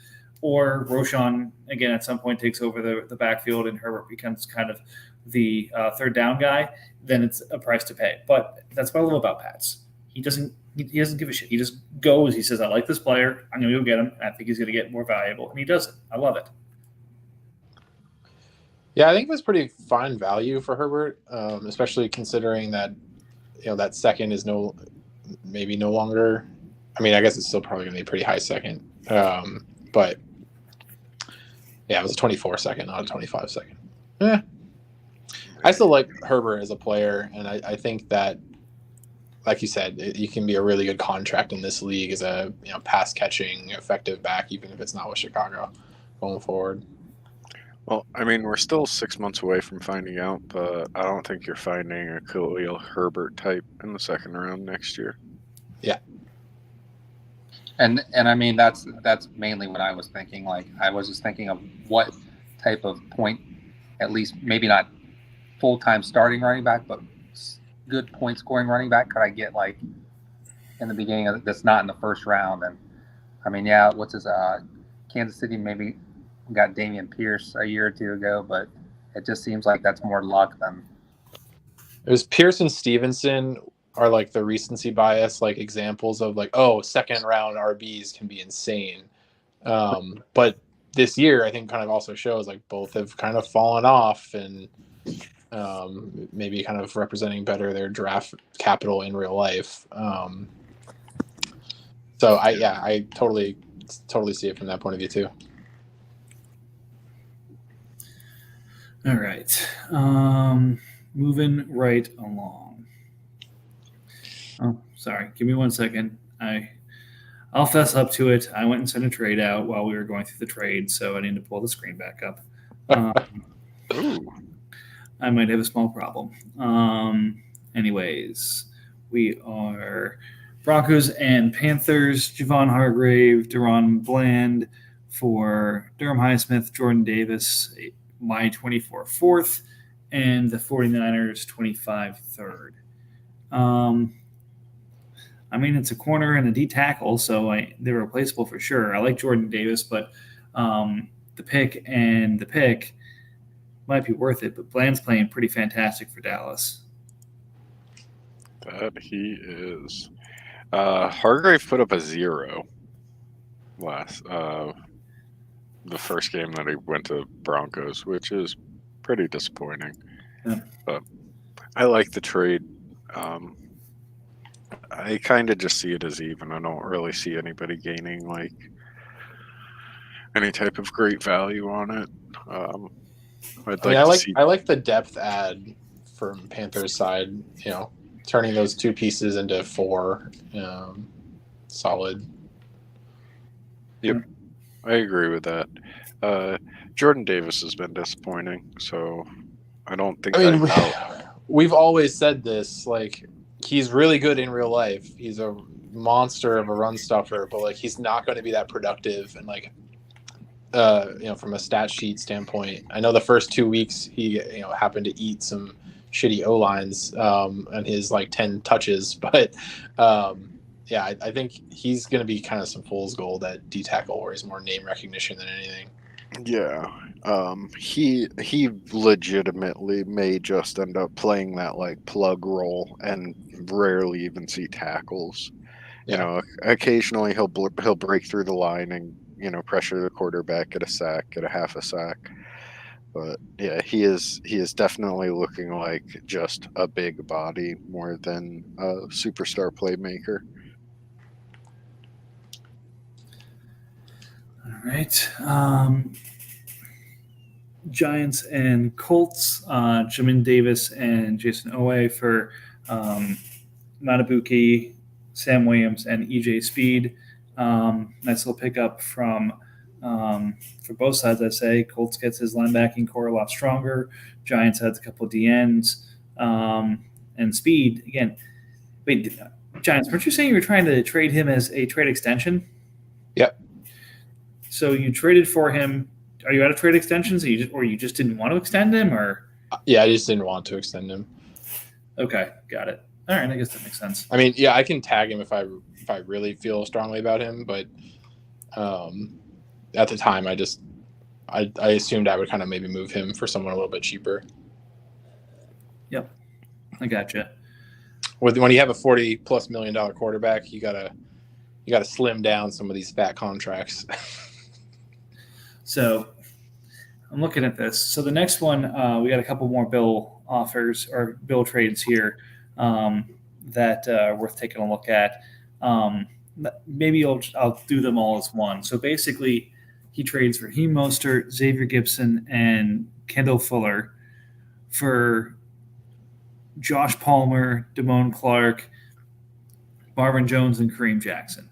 Or Roschon, again, at some point takes over the backfield and Herbert becomes kind of the third down guy, then it's a price to pay. But that's what I love about Pats. He doesn't give a shit. He just goes. He says, I like this player. I'm going to go get him. I think he's going to get more valuable. And he does it. I love it. Yeah, I think that's pretty fine value for Herbert, especially considering that that second is maybe no longer. I mean, I guess it's still probably going to be a pretty high second, but yeah, it was a 24 second, not a 25 second. I still like Herbert as a player, and I think that, like you said, you can be a really good contract in this league as a pass catching effective back, even if it's not with Chicago going forward. Well, I mean, we're still 6 months away from finding out, but I don't think you're finding a Khalil Herbert type in the second round next year. And I mean that's mainly what I was thinking. Like I was just thinking of what type of point, at least maybe not full-time starting running back, but good point scoring running back could I get like in the beginning of that's not in the first round. And I mean, yeah, what's his Kansas City maybe got Damian Pierce a year or two ago, but it just seems like that's more luck than. It was Pierce and Stevenson are like the recency bias, like examples of like, oh, second round RBs can be insane. But this year, I think kind of also shows like both have kind of fallen off and maybe kind of representing better their draft capital in real life. So I totally see it from that point of view too. All right. Moving right along. Oh, sorry. Give me 1 second. I'll fess up to it. I went and sent a trade out while we were going through the trade, so I need to pull the screen back up. Ooh. I might have a small problem. Anyways, we are Broncos and Panthers. Javon Hargrave, Deron Bland for Durham Highsmith, Jordan Davis, my 24 fourth, and the 49ers 25 third. I mean, it's a corner and a D tackle, so they're replaceable for sure. I like Jordan Davis, but the pick might be worth it. But Bland's playing pretty fantastic for Dallas. That he is. Hargrave put up a 0 last the first game that he went to Broncos, which is pretty disappointing. Yeah. But I like the trade. I kind of just see it as even. I don't really see anybody gaining like any type of great value on it. I like the depth add from Panthers side. Turning those two pieces into 4 solid. Yep, I agree with that. Jordan Davis has been disappointing, so I don't think. We've always said this. Like, he's really good in real life. He's a monster of a run stuffer, but like he's not going to be that productive. And like, from a stat sheet standpoint, I know the first 2 weeks he happened to eat some shitty O lines and his like 10 touches, but I think he's going to be kind of some fool's gold at D tackle, where he's more name recognition than anything. Yeah, he legitimately may just end up playing that like plug role and rarely even see tackles. Yeah. Occasionally he'll break through the line and pressure the quarterback, get a sack, get a half a sack. But yeah, he is definitely looking like just a big body more than a superstar playmaker. All right. Giants and Colts. Jamin Davis and Jason Owe for Matabuki, Sam Williams, and EJ Speed. Nice little pickup from for both sides, I say. Colts gets his linebacking core a lot stronger. Giants adds a couple of DNs. And Speed, again. Wait, Giants, weren't you saying you were trying to trade him as a trade extension? Yep. So you traded for him. Are you out of trade extensions, or you just didn't want to extend him, or? Yeah, I just didn't want to extend him. Okay, got it. All right, I guess that makes sense. I mean, yeah, I can tag him if I really feel strongly about him, but at the time, I assumed I would kind of maybe move him for someone a little bit cheaper. Yep, I gotcha. When you have a $40+ million quarterback, you gotta slim down some of these fat contracts. So I'm looking at this. So the next one, we got a couple more Bill offers or Bill trades here that are worth taking a look at. Maybe I'll do them all as one. So basically, he trades Raheem Mostert, Xavier Gibson, and Kendall Fuller for Josh Palmer, Damone Clark, Marvin Jones, and Kareem Jackson.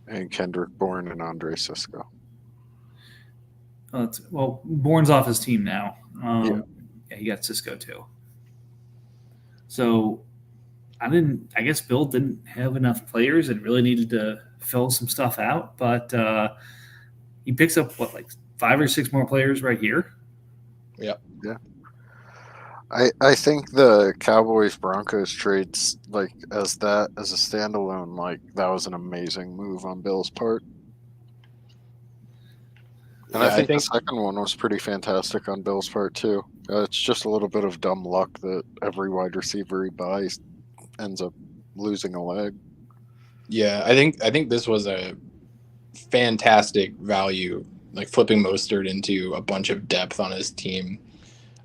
And Kendrick Bourne and Andre Cisco. Well, Bourne's off his team now. Yeah. Yeah, he got Cisco too. So I guess Bill didn't have enough players and really needed to fill some stuff out, but he picks up like 5 or 6 more players right here. I think the Cowboys Broncos trades, like as a standalone, like that was an amazing move on Bill's part. And Yeah, I think the second one was pretty fantastic on Bill's part too. It's just a little bit of dumb luck that every wide receiver he buys ends up losing a leg. Yeah, I think this was a fantastic value, like flipping Mostert into a bunch of depth on his team.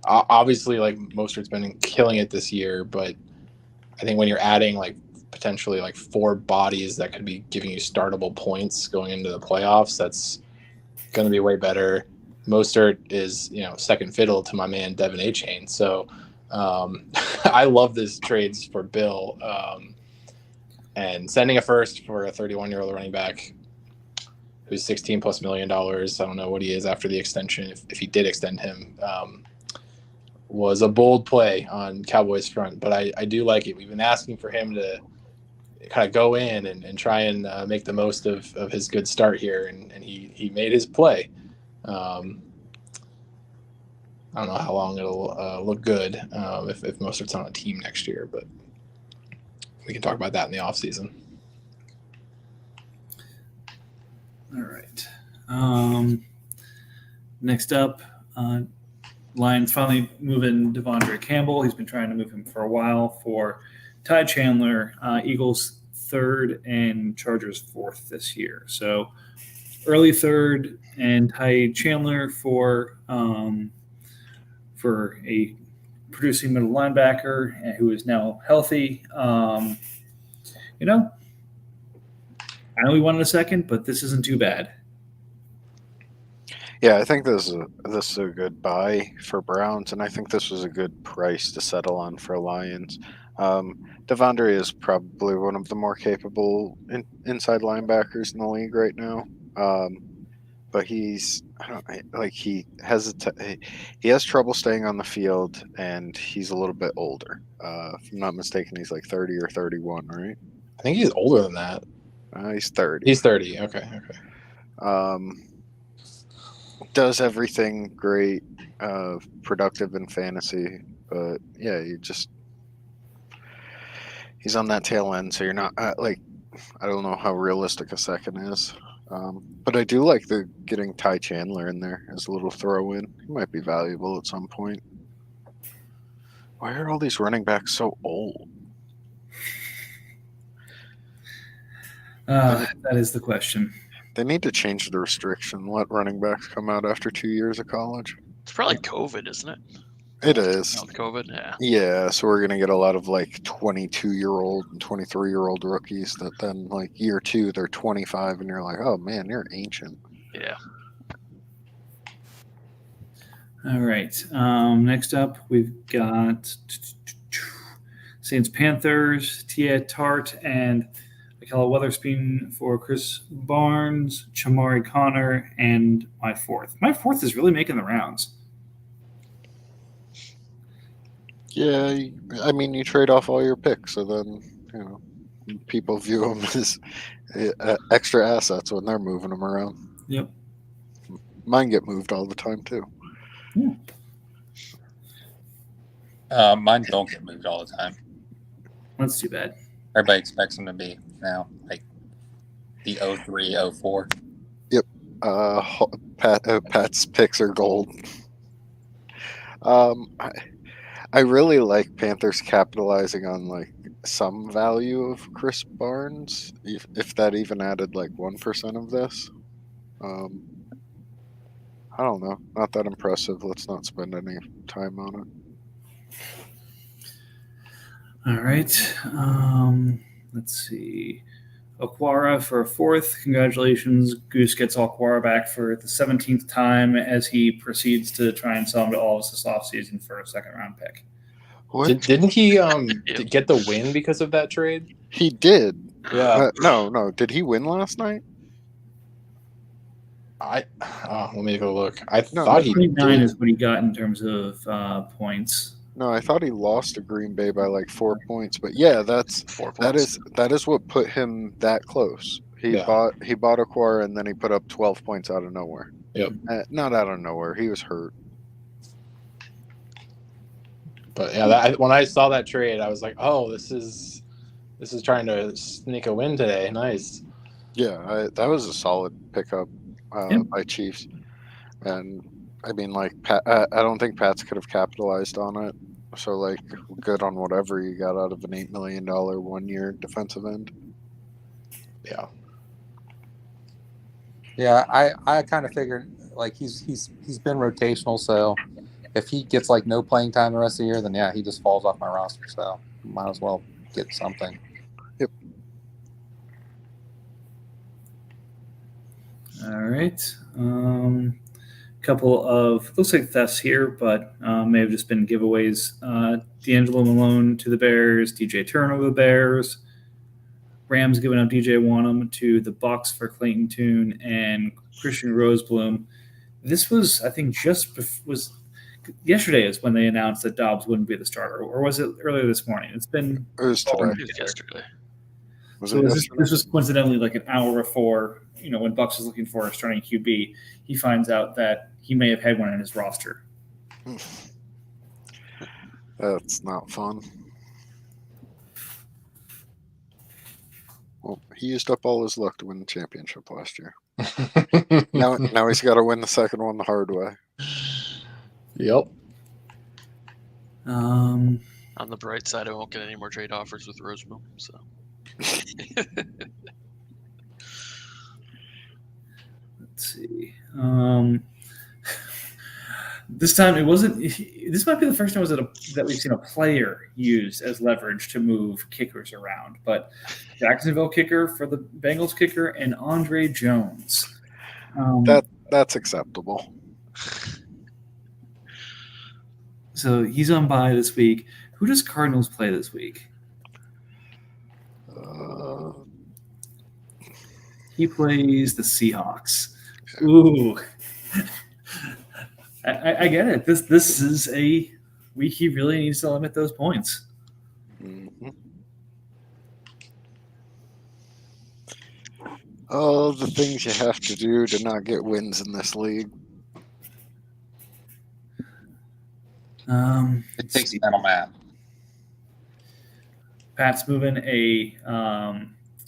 Obviously, like Mostert's been killing it this year, but I think when you're adding like potentially like 4 bodies that could be giving you startable points going into the playoffs, that's going to be way better. Mostert is, second fiddle to my man Devin Achane. So I love this trades for Bill, and sending a first for a 31-year-old running back who's $16+ million. I don't know what he is after the extension, if he did extend him. Was a bold play on Cowboys front, but I do like it. We've been asking for him to kind of go in and try and make the most of his good start here, and he made his play. I don't know how long it'll look good if Mostert's on a team next year, but we can talk about that in the offseason. All right. Next up, Lions finally moving Devondre Campbell. He's been trying to move him for a while for Ty Chandler, Eagles 3rd and Chargers 4th this year. So early 3rd and Ty Chandler for a producing middle linebacker who is now healthy. I know we wanted a second, but this isn't too bad. Yeah, I think this is a good buy for Browns, and I think this was a good price to settle on for Lions. Devondre is probably one of the more capable inside linebackers in the league right now, but he has trouble staying on the field, and he's a little bit older. If I'm not mistaken, he's like 30 or 31, right? I think he's older than that. He's 30. He's 30. Okay. Does everything great, productive in fantasy, but yeah, he's on that tail end, so you're not I don't know how realistic a second is, but I do like the getting Ty Chandler in there as a little throw in. He might be valuable at some point. Why are all these running backs so old? That is the question. They need to change the restriction. Let running backs come out after 2 years of college. It's probably COVID, isn't it? It is. With COVID, yeah. Yeah, so we're going to get a lot of like 22-year-old and 23-year-old rookies that then like year 2, they're 25 and you're like, oh man, you're ancient. Yeah. All right. Next up, we've got Saints Panthers, Tia Tart, and Michaela Weatherspoon for Chris Barnes, Chamari Connor, and my 4th. My 4th is really making the rounds. Yeah, I mean, you trade off all your picks, so then, people view them as extra assets when they're moving them around. Yep. Mine get moved all the time, too. Mine don't get moved all the time. That's too bad. Everybody expects them to be now like the 03, 04. Yep. Pat's picks are gold. I really like Panthers capitalizing on like some value of Chris Barnes, if that even added like 1% of this. I don't know. Not that impressive. Let's not spend any time on it. All right. Let's see. Aquara for a fourth. Congratulations. Goose gets Aquara back for the 17th time as he proceeds to try and sell him to all of us this offseason for a second round pick. What? Didn't he get the win because of that trade? He did. Yeah. No. Did he win last night? Let me go look. I No, thought he 29 did. is what he got in terms of points. No, I thought he lost to Green Bay by like 4 points. But yeah, 4 points. that is what put him that close. He Yeah. bought Aquara and then he put up 12 points out of nowhere. Yep. Not out of nowhere. He was hurt. But yeah, when I saw that trade, I was like, "Oh, this is trying to sneak a win today. Nice." Yeah, that was a solid pickup Yep. by Chiefs. And I mean, like, I don't think Pats could have capitalized on it. So, like, good on whatever you got out of an $8 million 1 year defensive end. Yeah. Yeah, I kind of figured like he's been rotational, so if he gets like no playing time the rest of the year, then yeah, he just falls off my roster. So might as well get something. All right. Couple of looks like thefts here, but may have just been giveaways. D'Angelo Malone to the Bears, DJ Turner to the Bears. Rams giving up DJ Wanham to the Bucks for Clayton Tune and Christian Rosebloom. This was, I think, was yesterday is when they announced that Dobbs wouldn't be the starter, or was it earlier this morning? It's been It was today. It was yesterday. Was so it this yesterday? was coincidentally like an hour before, when Bucks was looking for a starting QB, he finds out that he may have had one in his roster. That's not fun. Well, he used up all his luck to win the championship last year. Now he's got to win the second one the hard way. Yep. Um, On the bright side, I won't get any more trade offers with Roseboom. So let's see. This time it wasn't. This might be the first time that we've seen a player used as leverage to move kickers around. But Jacksonville kicker for the Bengals kicker and Andre Jones. That's acceptable. So he's on bye this week. Who does Cardinals play this week? He plays the Seahawks. Ooh. I get it. This is a week he really needs to limit those points. Mm-hmm. Oh, the things you have to do to not get wins in this league. It takes mental math. Pat's moving a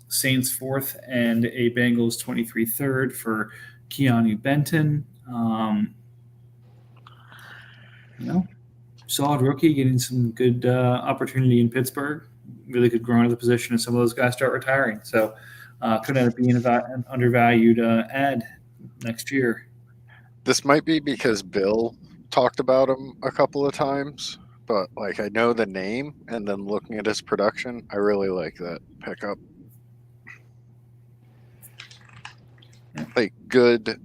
Saints fourth and a Bengals 23 third for Keanu Benton. Solid rookie, getting some good opportunity in Pittsburgh. Really could grow into the position, and some of those guys start retiring. So could end up being an undervalued ad next year. This might be because Bill talked about him a couple of times, but like I know the name, and then looking at his production, I really like that pickup. Like good,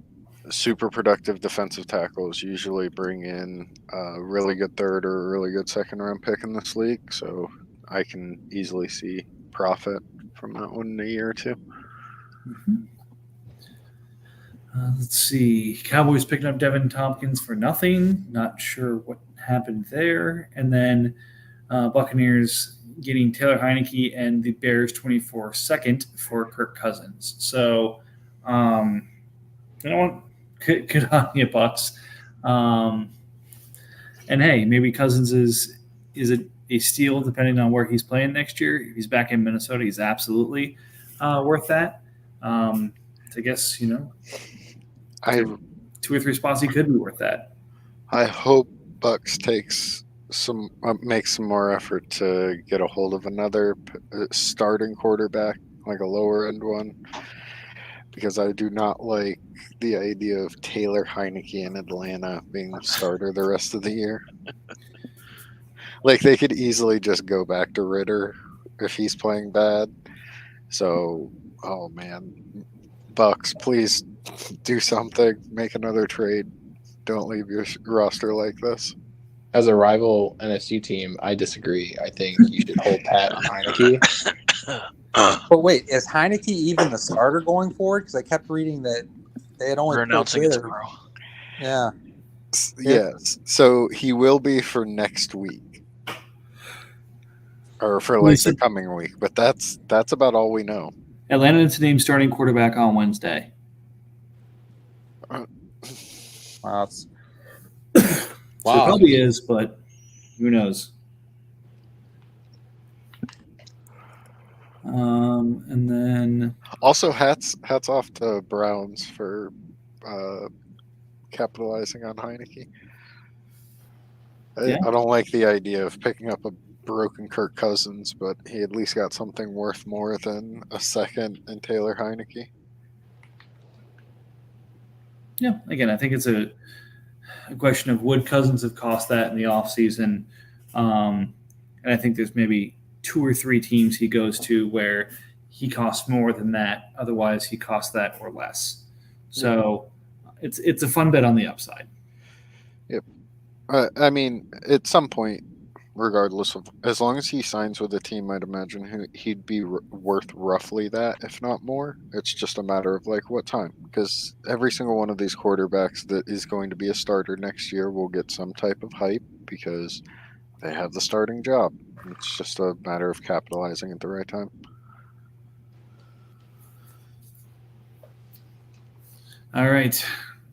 super productive defensive tackles usually bring in a really good third or a really good second round pick in this league, so I can easily see profit from that one in a year or two. Mm-hmm. Let's see. Cowboys picking up Devin Tompkins for nothing. Not sure what happened there. And then Buccaneers getting Taylor Heineke and the Bears 24 second for Kirk Cousins. So, you know what? Good on you, Bucks. And hey, maybe Cousins is a steal depending on where he's playing next year. If he's back in Minnesota, he's absolutely worth that. I guess, 2 or 3 spots he could be worth that. I hope Bucks makes some more effort to get a hold of another starting quarterback, like a lower end one, because I do not like the idea of Taylor Heineke in Atlanta being the starter the rest of the year. Like they could easily just go back to Ritter if he's playing bad. So Oh man, Bucks, please do something. Make another trade. Don't leave your roster like this. As a rival NFC team, I disagree. I think you should hold pat on Heineke. But wait, is Heineke even the starter going forward? Because I kept reading that they had only We're put announcing it Hill- tomorrow. Yeah. Yes, so he will be for next week, or for like the Listen. coming week. But that's about all we know. Atlanta is named starting quarterback on Wednesday. Wow. So it Wow. probably is, but who knows? And then Also, hats off to Browns for capitalizing on Heineke. Yeah. I don't like the idea of picking up a broken Kirk Cousins, but he at least got something worth more than a second in Taylor Heineke. yeah, again, I think it's a question of would Cousins have cost that in the offseason? And I think there's maybe 2 or 3 teams he goes to where he costs more than that. Otherwise, he costs that or less. So it's a fun bet on the upside. I mean, at some point, regardless of, as long as he signs with a team, I'd imagine he'd be worth roughly that, if not more. It's just a matter of like what time, because every single one of these quarterbacks that is going to be a starter next year will get some type of hype because they have the starting job. It's just a matter of capitalizing at the right time. All right.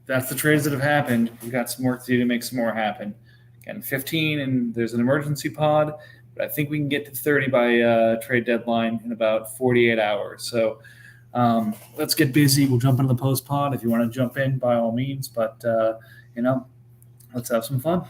That's the trades that have happened. We've got some work to do to make some more happen. Again, 15, and there's an emergency pod, but I think we can get to 30 by trade deadline in about 48 hours. So let's get busy. We'll jump into the post pod if you want to jump in, by all means. But let's have some fun.